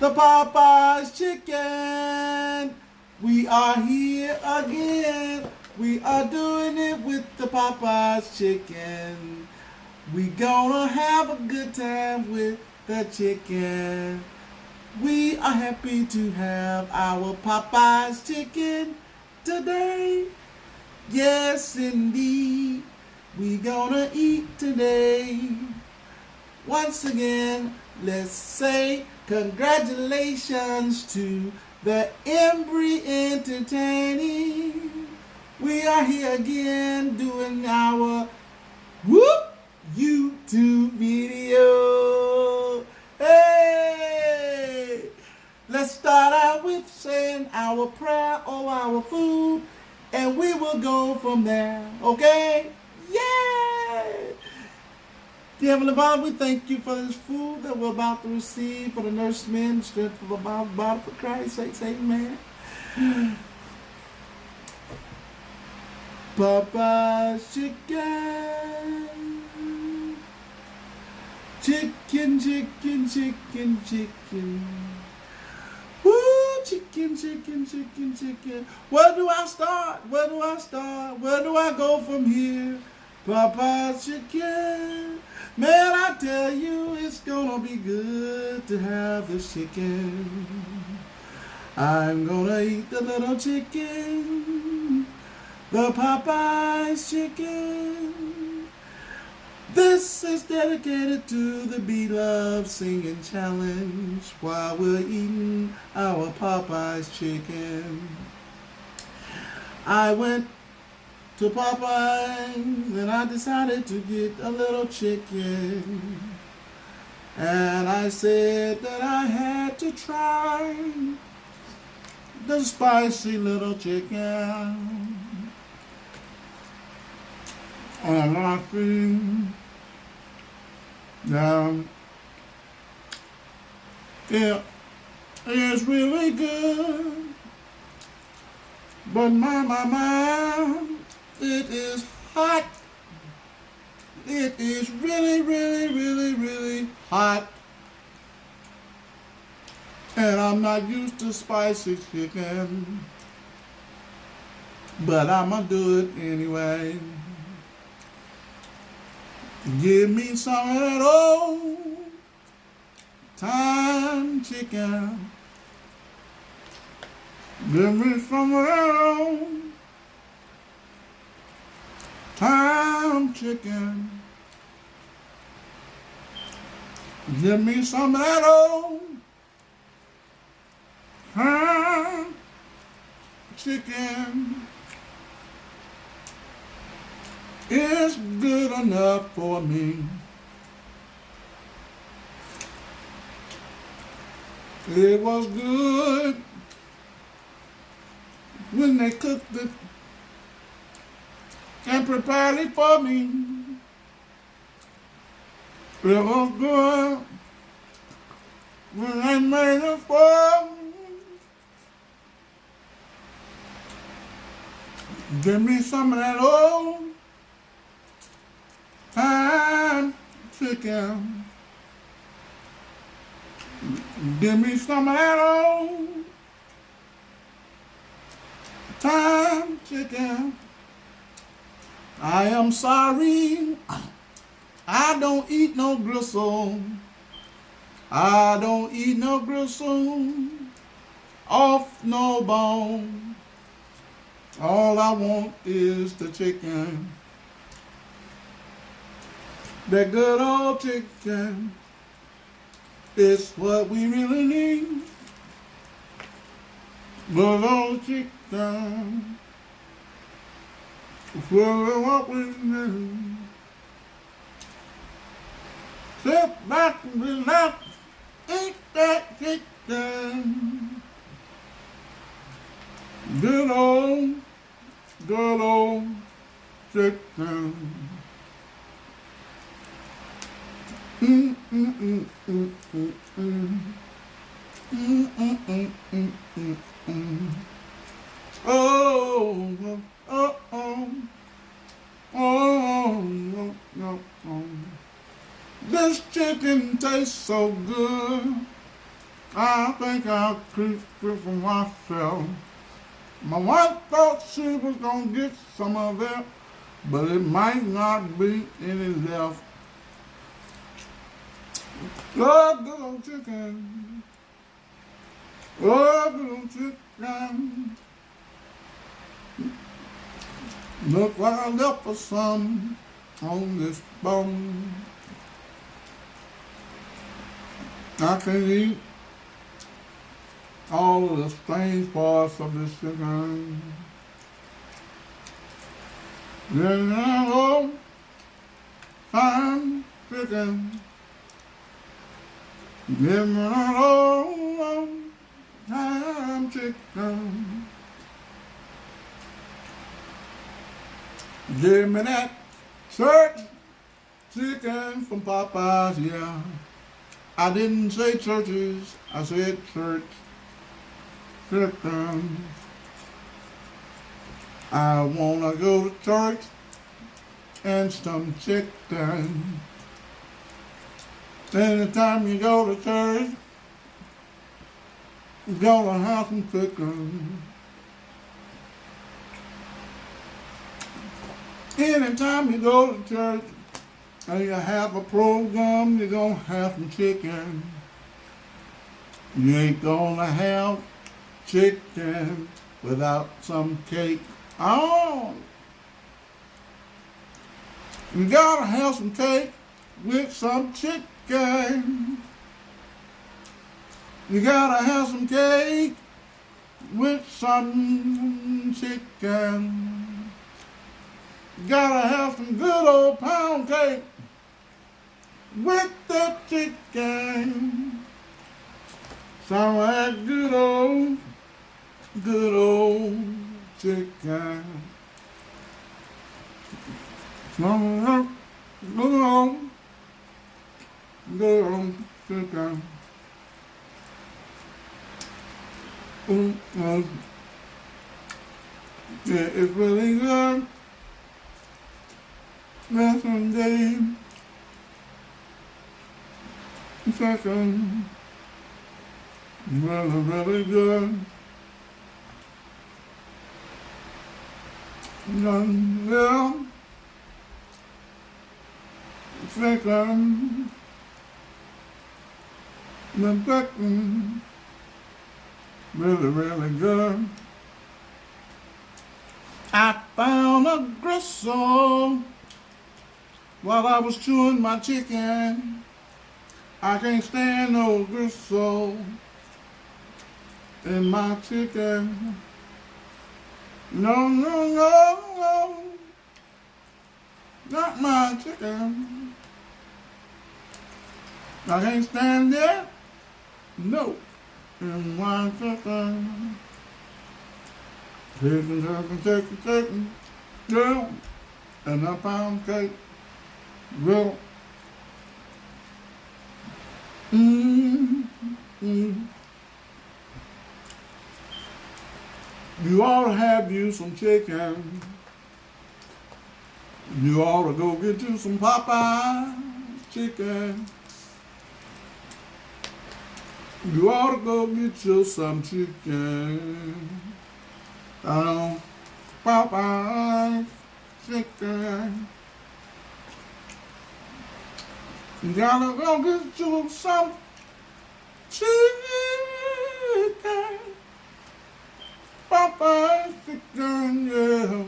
the Popeye's chicken. We are here again. We are doing it with the Popeye's chicken. We gonna have a good time with the chicken. We are happy to have our Popeye's chicken today. Yes, indeed. We gonna eat today. Once again, let's say congratulations to the Embry Entertaining. We are here again doing our whoop YouTube video. Hey! Let's start out with saying our prayer over our food, and we will go from there. Okay? Yay! Dear Heavenly Father, we thank you for this food that we're about to receive, for the nourishment, strength of our body, for Christ's sake. Amen. Popeye's chicken. Chicken, chicken, chicken, chicken. Woo, chicken, chicken, chicken, chicken. Where do I start? Where do I start? Where do I go from here? Popeye's chicken. Man, I tell you, it's gonna be good to have this chicken. I'm gonna eat the little chicken, the Popeye's chicken. This is dedicated to the Beloved Singing Challenge while we're eating our Popeye's chicken. I went to Popeyes and I decided to get a little chicken. And I said that I had to try the spicy little chicken. And I think that it is really good. But my, it is hot. It is really, really, really, really hot. And I'm not used to spicy chicken. But I'ma do it anyway. Give me some of that old time chicken. Give me some of that old time chicken. Give me some of that old time chicken. It's good enough for me. It was good when they cooked it and prepared it for me. It was good when they made it for me. Give me some of that old time chicken. Give me some of that old time chicken. I am sorry, I don't eat no gristle. I don't eat no gristle off no bone. All I want is the chicken. That good old chicken is what we really need. Good old chicken is what we need. Sit back and relax, eat that chicken. Good old chicken. This chicken tastes so good. I think I'll keep it for myself. My wife thought she was gonna get some of it, but it might not be any left. Oh, good old chicken. Oh, good old chicken. Look like I left for some on this bone. I can eat all of the strange parts of this chicken. Then I go find chicken. Give me a long time chicken. Give me that church chicken from Popeyes, yeah. I didn't say churches, I said church chicken. I wanna go to church and some chicken. Anytime you go to church, you're gonna have some chicken. Anytime you go to church and you have a program, you're gonna have some chicken. You ain't gonna have chicken without some cake. Oh, you gotta have some cake with some chicken. You gotta have some cake with some chicken. You gotta have some good old pound cake with the chicken. Some of that good old chicken. Some of that good old chicken. Yeah, it's really good. That's one day. Chicken. Really, really good. Yeah. Chicken. The chicken. Really, really good. I found a gristle while I was chewing my chicken. I can't stand no gristle in my chicken. No, no, no, no, not my chicken. I can't stand that. No, in my chicken. Chicken, chicken, chicken, chicken, yeah, and a pound cake, well, You ought to have you some chicken. You ought to go get you some Popeye chicken. You ought to go get you some chicken. Popeye chicken. You gotta go get you some chicken. Popeye chicken, yeah.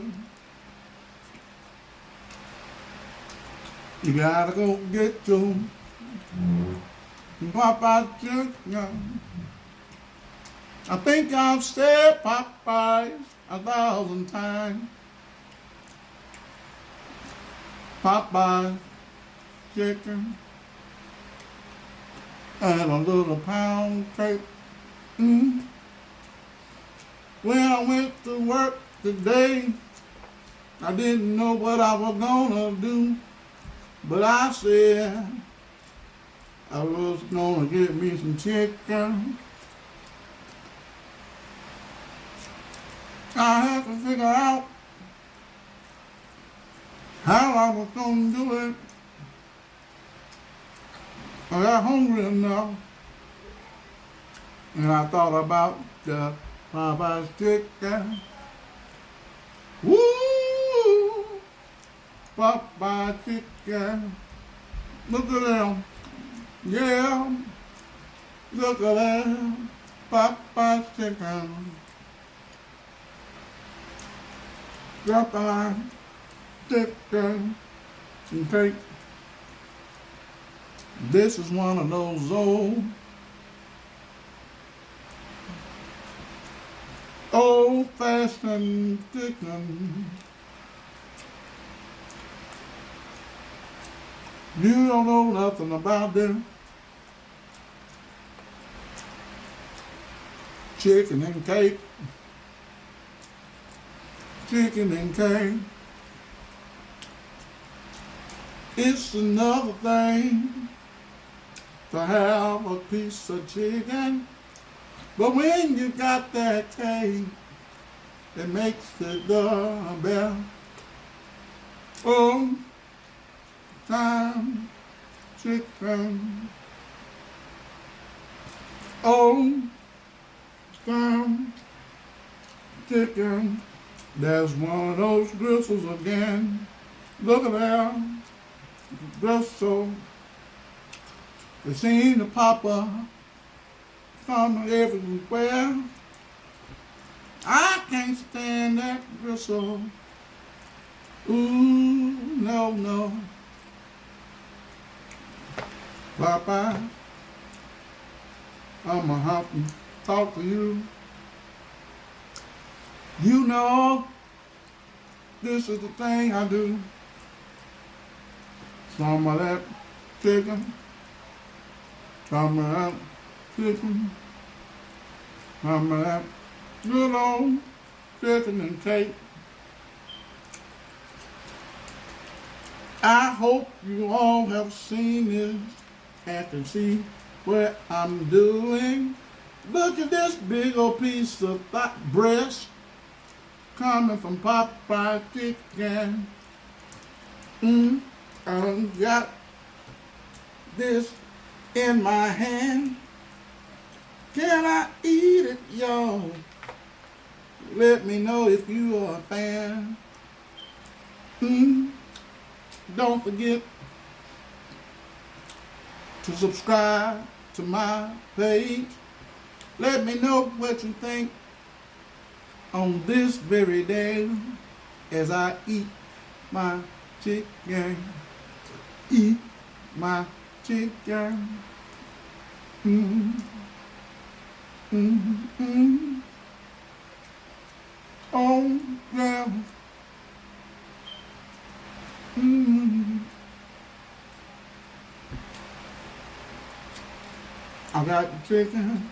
You gotta go get you Popeye chicken. I think I've said Popeyes 1,000 times. Popeye chicken and a little pound cake. When I went to work today, I didn't know what I was gonna do, but I said I was gonna get me some chicken. I had to figure out how I was gonna do it. I got hungry enough And I thought about the Popeye's chicken. Woo! Popeye's chicken. Look at them. Yeah. Look at them. Popeye's chicken. Popeye's chicken. Okay. This is one of those old-fashioned chicken. You don't know nothing about them. Chicken and cake. Chicken and cake. It's another thing to have a piece of chicken, but when you got that cake, it makes it the best. Oh, time chicken. Oh, time chicken. There's one of those gristles again. Look at that gristle. They seem to pop up from everywhere. I can't stand that gristle. Ooh, no, no. Popeye, I'ma have to talk to you. You know, this is the thing I do. Some of that chicken, some of that chicken, some of that good old chicken and cake. I hope you all have seen this and can see what I'm doing. Look at this big old piece of breast coming from Popeye's chicken. I got this in my hand. Can I eat it, y'all? Let me know if you are a fan. Don't forget to subscribe to my page. Let me know what you think on this very day as I eat my chicken. Eat my chicken. Oh, yeah. I got the chicken.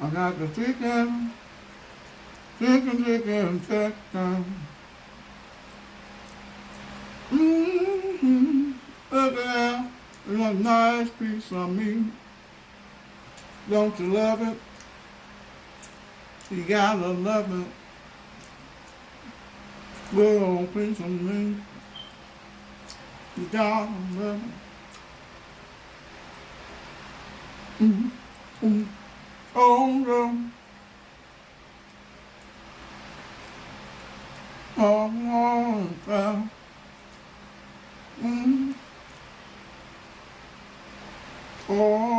I got the chicken. Chicken, chicken, chicken. Look at that. It's a nice piece of meat. Don't you love it? You gotta love it. Little piece of meat. You gotta love it. Oh, no. Oh, well. Oh,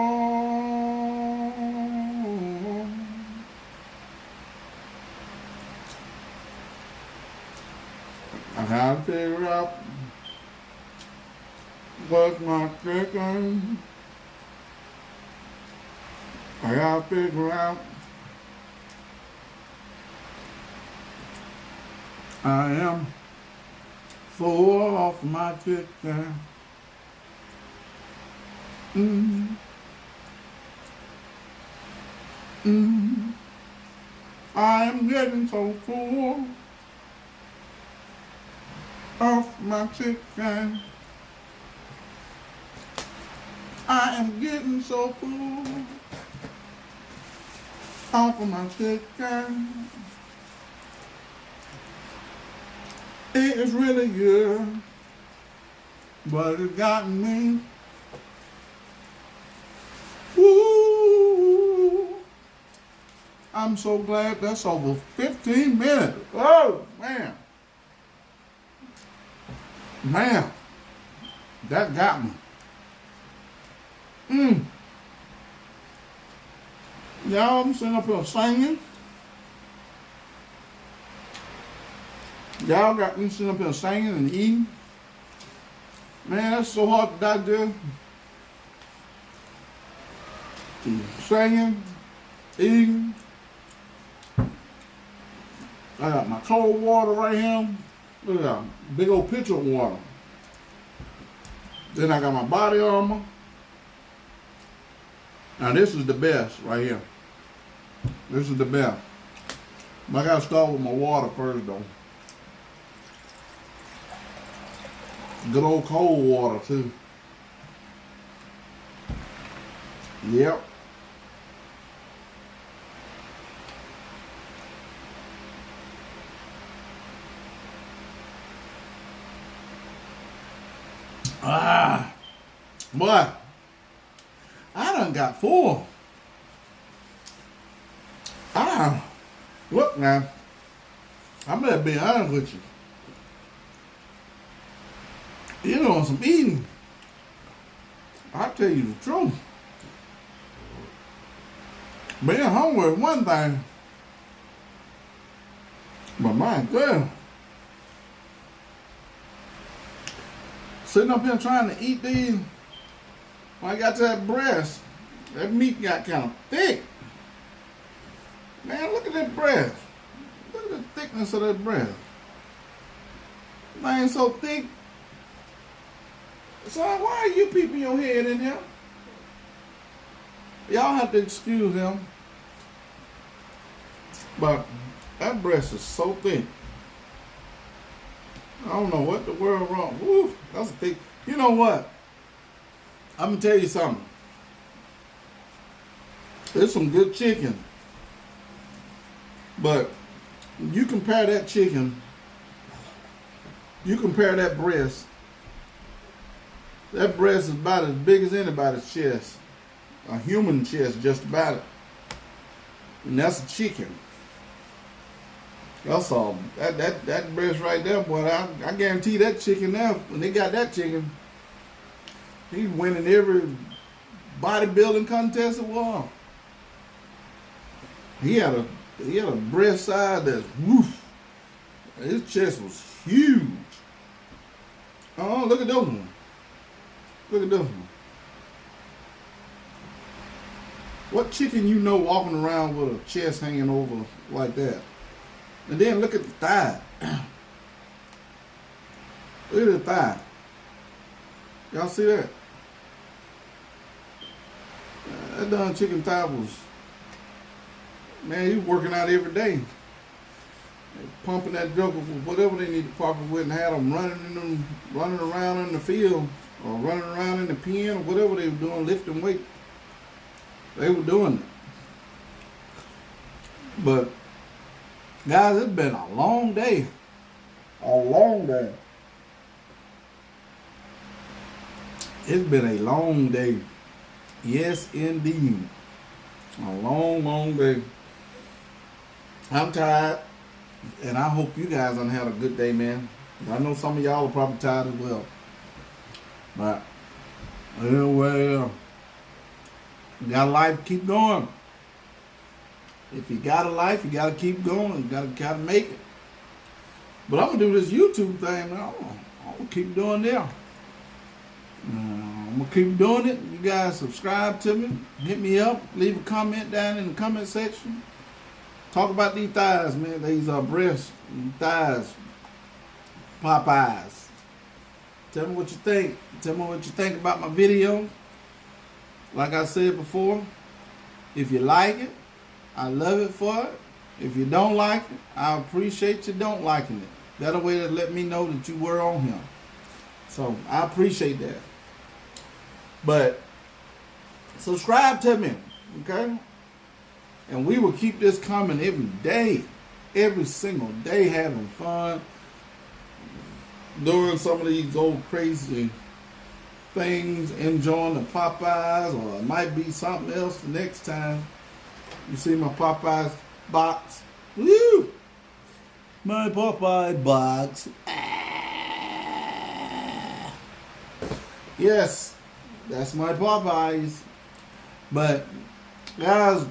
I have to figure out what's my chicken. I gotta figure out I am full off my chicken. I am getting so full off my chicken. I am getting so full off of my chicken. It is really good, but it got me. Woo! I'm so glad that's over 15 minutes. Oh, man. Man, that got me. Y'all, I'm sitting up here singing. Y'all got me sitting up here singing and eating. Man, that's so hard to digest. Singing, eating. I got my cold water right here. Look at that big old pitcher of water. Then I got my body armor. Now this is the best right here. This is the best. I gotta start with my water first though. Good old cold water too. Yep. Boy, I done got full. Look now, I'm gonna be honest with you. You know, some eating, I'll tell you the truth. Being hungry is one thing, but my God, sitting up here trying to eat these, when I got to that breast, that meat got kind of thick. Man, look at that breast. Look at the thickness of that breast. Man, so thick. So why are you peeping your head in here? Y'all have to excuse him. But that breast is so thick. I don't know what the world wrong. Woo, that's a thick. You know what? I'm gonna tell you something. There's some good chicken. But you compare that chicken, you compare that breast is about as big as anybody's chest. A human chest, just about it. And that's a chicken. That's all. That breast right there, boy, I guarantee that chicken now, when they got that chicken, he's winning every bodybuilding contest it was. He had a breast side that's woof. His chest was huge. Oh, look at those one. Look at those one. What chicken you know walking around with a chest hanging over like that? And then look at the thigh. Look at the thigh. Y'all see that? That darn chicken thigh was, man, he was working out every day. Pumping that drug with whatever they need to pump it with, and had them running around in the field or running around in the pen or whatever they were doing, lifting weight. They were doing it. But guys, it's been a long day. A long day. It's been a long day. Yes, indeed. A long, long day. I'm tired, and I hope you guys done had a good day, man. I know some of y'all are probably tired as well. But anyway, you got a life, keep going. If you got a life, you got to keep going. You got to make it. But I'm going to do this YouTube thing, man. I'm going to keep doing that. I'm going to keep doing it. You guys subscribe to me. Hit me up. Leave a comment down in the comment section. Talk about these thighs, man. These are breasts, thighs, Popeyes. Tell me what you think. Tell me what you think about my video. Like I said before, if you like it, I love it for it. If you don't like it, I appreciate you don't liking it. That a way to let me know that you were on here. So I appreciate that. But subscribe to me, okay? And we will keep this coming every day, every single day, having fun, doing some of these old crazy things, enjoying the Popeyes, or it might be something else the next time you see my Popeyes. box. Woo! My Popeye box. Yes, that's my Popeyes. But guys,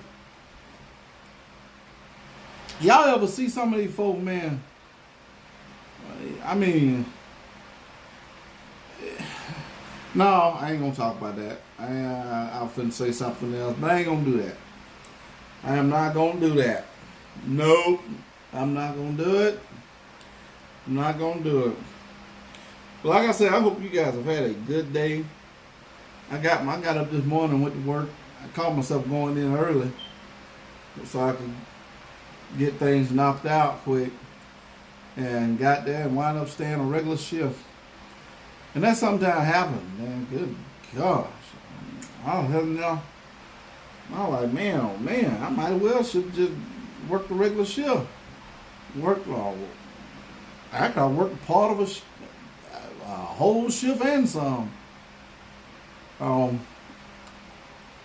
y'all ever see some of these folk, man? I mean, no, I ain't gonna talk about that. I finna say something else, but I ain't gonna do that. I am not gonna do that. Nope, I'm not gonna do it. I'm not gonna do it. But like I said, I hope you guys have had a good day. I got up this morning, went to work. I caught myself going in early so I could get things knocked out quick, and got there and wound up staying a regular shift. And that sometimes happens, man. Good gosh. I was having, I was like, man, oh man, I might as well should just work the regular shift. I could work part of a whole shift and some.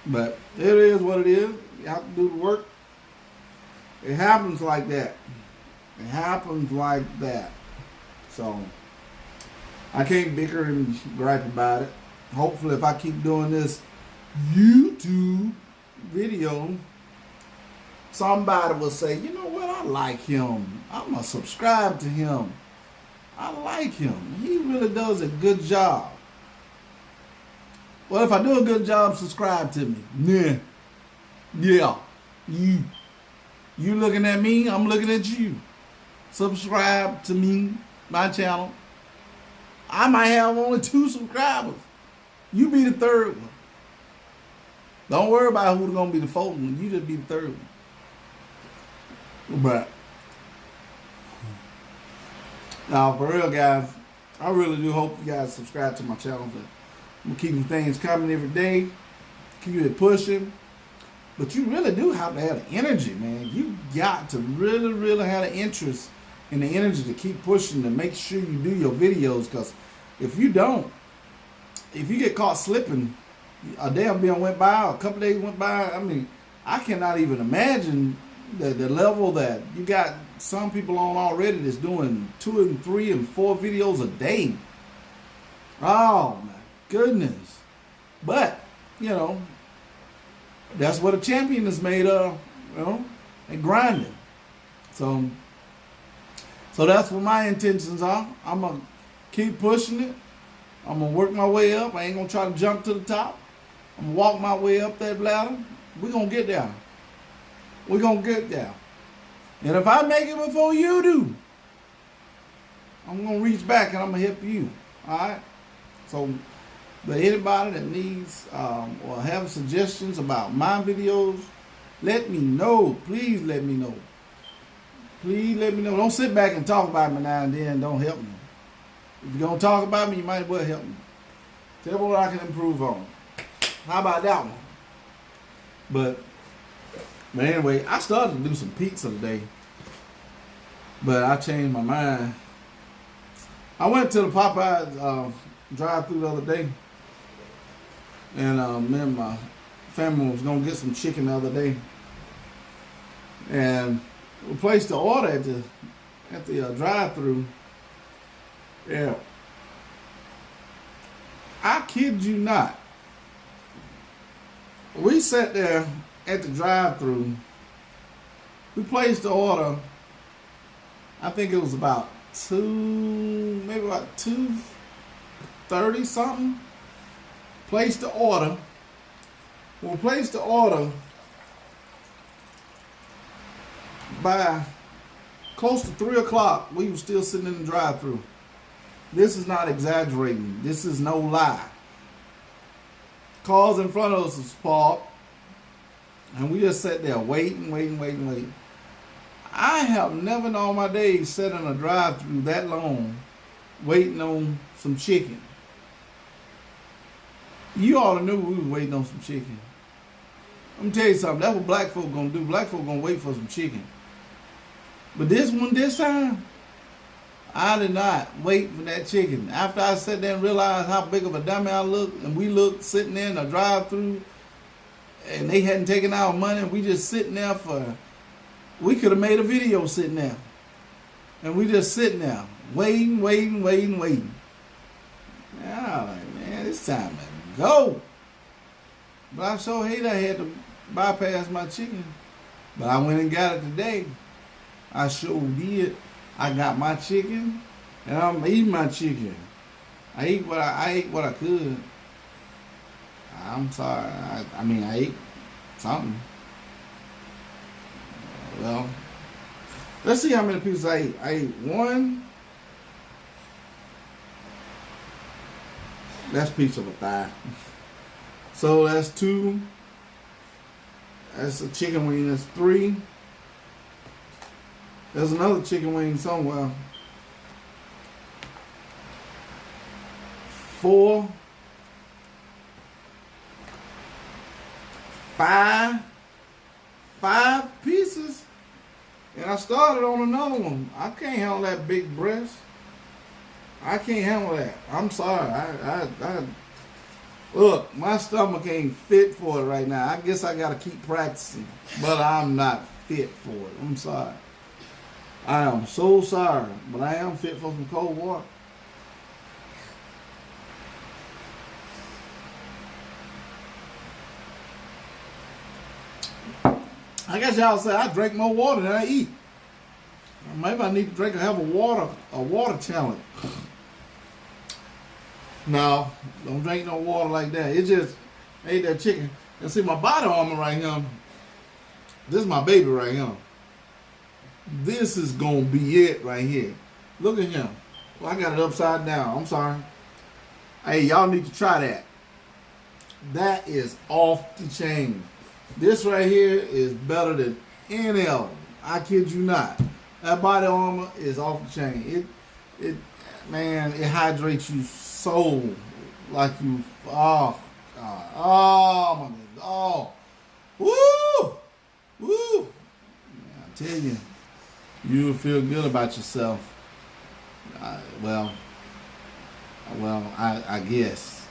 But it is what it is. You have to do the work. It happens like that. It happens like that. So I can't bicker and gripe about it. Hopefully, if I keep doing this YouTube video, somebody will say, you know what, I like him. I'm going to subscribe to him. I like him. He really does a good job. Well, if I do a good job, subscribe to me. Yeah. You looking at me, I'm looking at you. Subscribe to me, my channel. I might have only 2 subscribers. You be the 3rd one. Don't worry about who's going to be the 4th one. You just be the 3rd one. But now, for real, guys, I really do hope you guys subscribe to my channel. I'm keeping things coming every day. Keep it pushing. But you really do have to have the energy, man. You got to really, really have the interest and the energy to keep pushing to make sure you do your videos. Because if you don't, if you get caught slipping, a day went by, a couple days went by. I mean, I cannot even imagine the level that you got some people on already that's doing 2 and 3 and 4 videos a day. Oh my goodness. But, that's what a champion is made of, and grinding. So that's what my intentions are. I'm going to keep pushing it. I'm going to work my way up. I ain't going to try to jump to the top. I'm going to walk my way up that ladder. We're going to get there. We're going to get there. And if I make it before you do, I'm going to reach back and I'm going to help you. All right? So, but anybody that needs or have suggestions about my videos, let me know. Please let me know. Please let me know. Don't sit back and talk about me now and then. Don't help me. If you're going to talk about me, you might as well help me. Tell me what I can improve on. How about that one? But anyway, I started to do some pizza today. But I changed my mind. I went to the Popeyes drive-thru the other day. And me and my family was going to get some chicken the other day. And we placed the order at the drive-thru. Yeah. I kid you not. We sat there at the drive-thru. We placed the order. I think it was about 2:30 something. Placed the order. When we placed the order, by close to 3 o'clock, we were still sitting in the drive-thru. This is not exaggerating. This is no lie. Cars in front of us was parked, and we just sat there waiting. I have never in all my days sat in a drive-thru that long waiting on some chicken. You ought to know we was waiting on some chicken. Let me tell you something. That's what black folk gonna do. Black folk gonna wait for some chicken. But this time, I did not wait for that chicken. After I sat there and realized how big of a dummy I looked, and we looked sitting there in a drive-thru, and they hadn't taken our money, and we just sitting there for We could have made a video sitting there. And we just sitting there, waiting. Yeah, like, man, it's time to go. But I so hate I had to bypass my chicken. But I went and got it today. I sure did. I got my chicken, and I'm eating my chicken. I ate what I could. I'm sorry. I mean, I ate something. Well, let's see how many pieces I ate. I ate one. That's a piece of a thigh. So that's two. That's a chicken wing. That's three. There's another chicken wing somewhere. 4, 5 pieces. And I started on another one. I can't handle that big breast. I can't handle that. I'm sorry. I look, my stomach ain't fit for it right now. I guess I gotta keep practicing. But I'm not fit for it. I'm sorry. I am so sorry. But I am fit for some cold water. I guess y'all say I drink more water than I eat. Maybe I need to have a water challenge. No, don't drink no water like that. It just ate that chicken. And see my body armor right here. This is my baby right here. This is gonna be it right here. Look at him. Well, I got it upside down. I'm sorry. Hey, y'all need to try that. That is off the chain. This right here is better than any of them. I kid you not. That body armor is off the chain. Man, it hydrates you so like you. Oh God. Oh my God. Oh. Woo. Man, I tell you, you'll feel good about yourself. Well, I guess.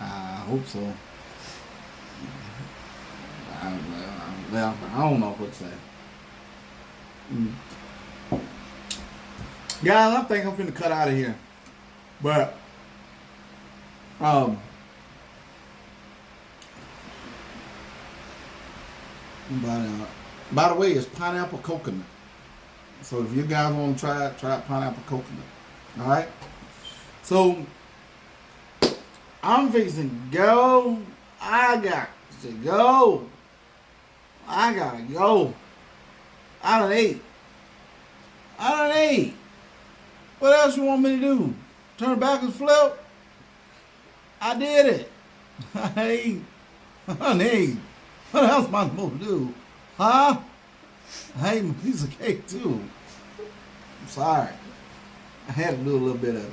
I hope so. Well, I don't know what to say. Guys, I think I'm finna cut out of here. But, by the way, it's pineapple coconut. So if you guys want to try it, try pineapple coconut. All right. So I'm fixing to go. I gotta go. I done ate. What else you want me to do? Turn back and flip? I did it. I ate. What else am I supposed to do? Huh? I ate a piece of cake too. I'm sorry. I had to do a little bit of it.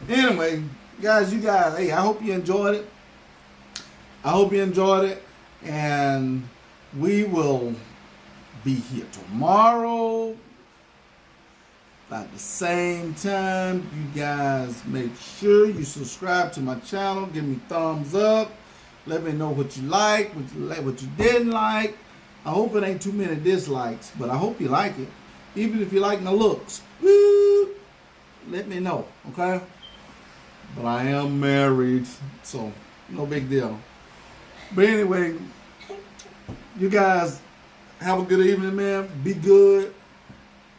Anyway, guys, hey, I hope you enjoyed it. And we will be here tomorrow about the same time. You guys make sure you subscribe to my channel. Give me thumbs up. Let me know what you like, what you didn't like. I hope it ain't too many dislikes, but I hope you like it. Even if you like my looks, woo, let me know, okay? But I am married, so no big deal. But anyway, you guys have a good evening, man. Be good.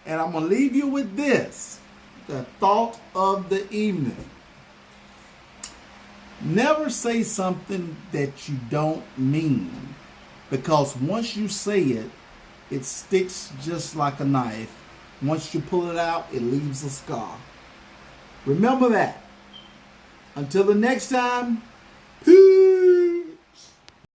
And I'm going to leave you with this, the thought of the evening. Never say something that you don't mean, because once you say it, it sticks just like a knife. Once you pull it out, it leaves a scar. Remember that. Until the next time, peace.